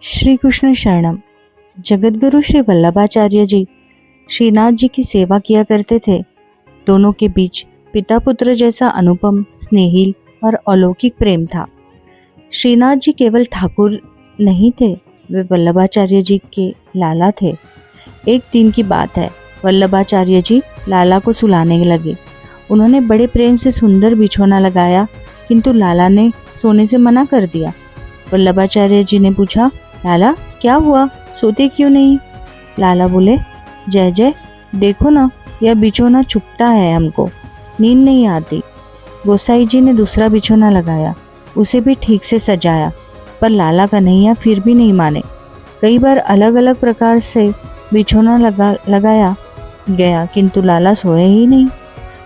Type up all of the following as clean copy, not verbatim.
श्री कृष्ण शरणम। जगतगुरु श्री वल्लभाचार्य जी श्रीनाथ जी की सेवा किया करते थे। दोनों के बीच पिता पुत्र जैसा अनुपम, स्नेहिल और अलौकिक प्रेम था। श्रीनाथ जी केवल ठाकुर नहीं थे, वे वल्लभाचार्य जी के लाला थे। एक दिन की बात है, वल्लभाचार्य जी लाला को सुलाने लगे। उन्होंने बड़े प्रेम से सुंदर बिछौना लगाया, किंतु लाला ने सोने से मना कर दिया। वल्लभाचार्य जी ने पूछा, लाला क्या हुआ, सोते क्यों नहीं? लाला बोले, जय जय, देखो ना, यह बिछौना चुभता है, हमको नींद नहीं आती। गोसाई जी ने दूसरा बिछौना लगाया, उसे भी ठीक से सजाया, पर लाला कन्हैया फिर भी नहीं माने। कई बार अलग अलग प्रकार से बिछौना लगाया गया, किंतु लाला सोए ही नहीं।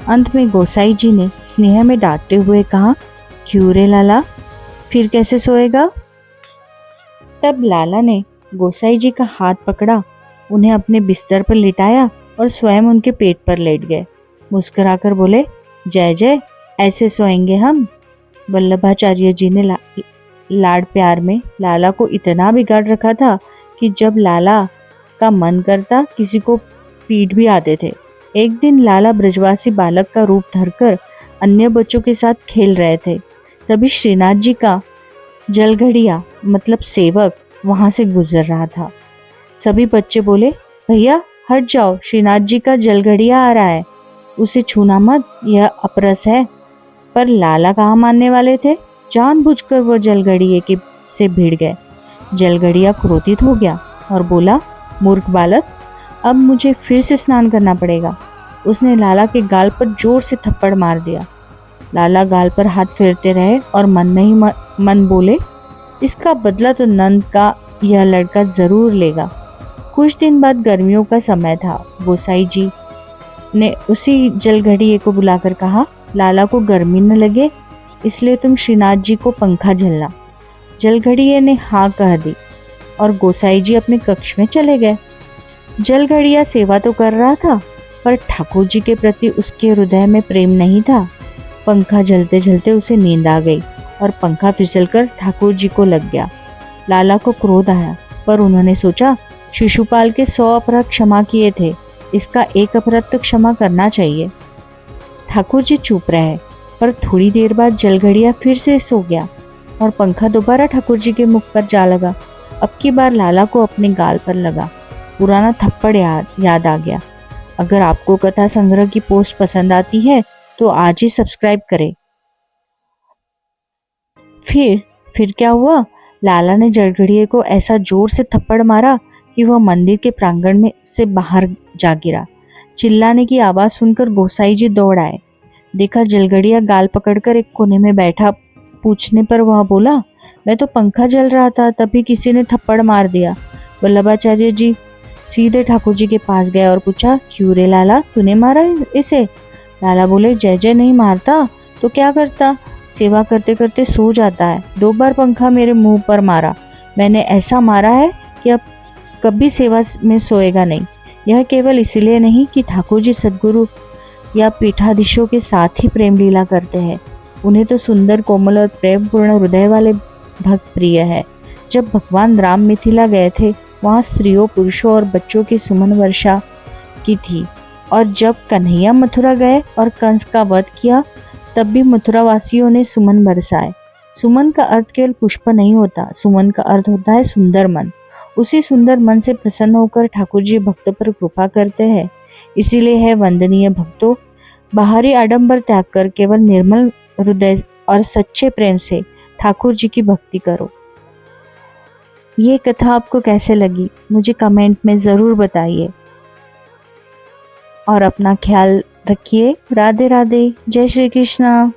अंत में गोसाई जी ने स्नेह में डांटते हुए कहा, क्यों रे लाला, फिर कैसे सोएगा? तब लाला ने गोसाई जी का हाथ पकड़ा, उन्हें अपने बिस्तर पर लिटाया और स्वयं उनके पेट पर लेट गए। मुस्कुराकर बोले, जय जय, ऐसे सोएंगे हम। वल्लभाचार्य जी ने लाड प्यार में लाला को इतना बिगाड़ रखा था कि जब लाला का मन करता किसी को पीट भी आते थे। एक दिन लाला ब्रजवासी बालक का रूप धरकर अन्य बच्चों के साथ खेल रहे थे। तभी श्रीनाथ जी का जलघड़िया मतलब सेवक वहां से गुजर रहा था। सभी बच्चे बोले, भैया हट जाओ, श्रीनाथ जी का जलघड़िया आ रहा है, उसे छूना मत, यह अपरस है। पर लाला कहाँ मानने वाले थे, जानबूझकर वो जलघड़िए के से भिड़ गए। जलघड़िया क्रोधित हो गया और बोला, मूर्ख बालक, अब मुझे फिर से स्नान करना पड़ेगा। उसने लाला के गाल पर जोर से थप्पड़ मार दिया। लाला गाल पर हाथ फेरते रहे और मन में ही मन बोले, इसका बदला तो नंद का यह लड़का जरूर लेगा। कुछ दिन बाद गर्मियों का समय था। गोसाई जी ने उसी जलघड़िए को बुलाकर कहा, लाला को गर्मी न लगे इसलिए तुम श्रीनाथ जी को पंखा झलना। जलघड़िए ने हाँ कह दी और गोसाई जी अपने कक्ष में चले गए। जलघड़िया सेवा तो कर रहा था, पर ठाकुर जी के प्रति उसके हृदय में प्रेम नहीं था। पंखा झलते झलते उसे नींद आ गई और पंखा फिसलकर ठाकुर जी को लग गया। लाला को क्रोध आया, पर उन्होंने सोचा, शिशुपाल के 100 अपराध क्षमा किए थे, इसका एक अपराध तो क्षमा करना चाहिए। ठाकुर जी चुप रहे, पर थोड़ी देर बाद जलघड़िया फिर से सो गया और पंखा दोबारा ठाकुर जी के मुख पर जा लगा। अब की बार लाला को अपने गाल पर लगा। पुराना थप्पड़ याद आ गया। अगर आपको कथा संग्रह की पोस्ट पसंद आती है तो आज ही सब्सक्राइब करें। फिर क्या हुआ? लाला ने जलघड़िए को ऐसा जोर से थप्पड़ मारा कि वह मंदिर के प्रांगण में से बाहर जा गिरा। चिल्लाने की आवाज सुनकर गोसाई जी दौड़ आए। देखा जलघड़िया गाल पकड़कर एक कोने में बैठा। पूछने पर वह बोला, मैं तो पंखा जल रहा था, तभी किसी ने थप्पड़ मार दिया। वल्लभाचार्य जी सीधे ठाकुर जी के पास गया और पूछा, क्यों रे लाला, तूने मारा इसे? लाला बोले, जय जय नहीं मारता तो क्या करता, सेवा करते करते सो जाता है। 2 बार पंखा मेरे मुंह पर मारा, मैंने ऐसा मारा है कि अब कभी सेवा में सोएगा नहीं। यह केवल इसलिए नहीं कि ठाकुर जी सद्गुरु या पीठाधीशों के साथ ही प्रेम लीला करते हैं, उन्हें तो सुंदर, कोमल और प्रेमपूर्ण हृदय वाले भक्त प्रिय है। जब भगवान राम मिथिला गए थे, वहाँ स्त्रियों, पुरुषों और बच्चों की सुमन वर्षा की थी, और जब कन्हैया मथुरा गए और कंस का वध किया, तब भी मथुरा वासियों ने सुमन बरसाए। सुमन का अर्थ केवल पुष्प नहीं होता, सुमन का अर्थ होता है सुंदर मन। उसी सुंदर मन से प्रसन्न होकर ठाकुर जी भक्तों पर कृपा करते हैं। इसीलिए है वंदनीय भक्तों, बाहरी आडंबर त्याग कर केवल निर्मल हृदय और सच्चे प्रेम से ठाकुर जी की भक्ति करो। ये कथा आपको कैसे लगी मुझे कमेंट में ज़रूर बताइए और अपना ख्याल रखिए। राधे राधे, जय श्री कृष्णा।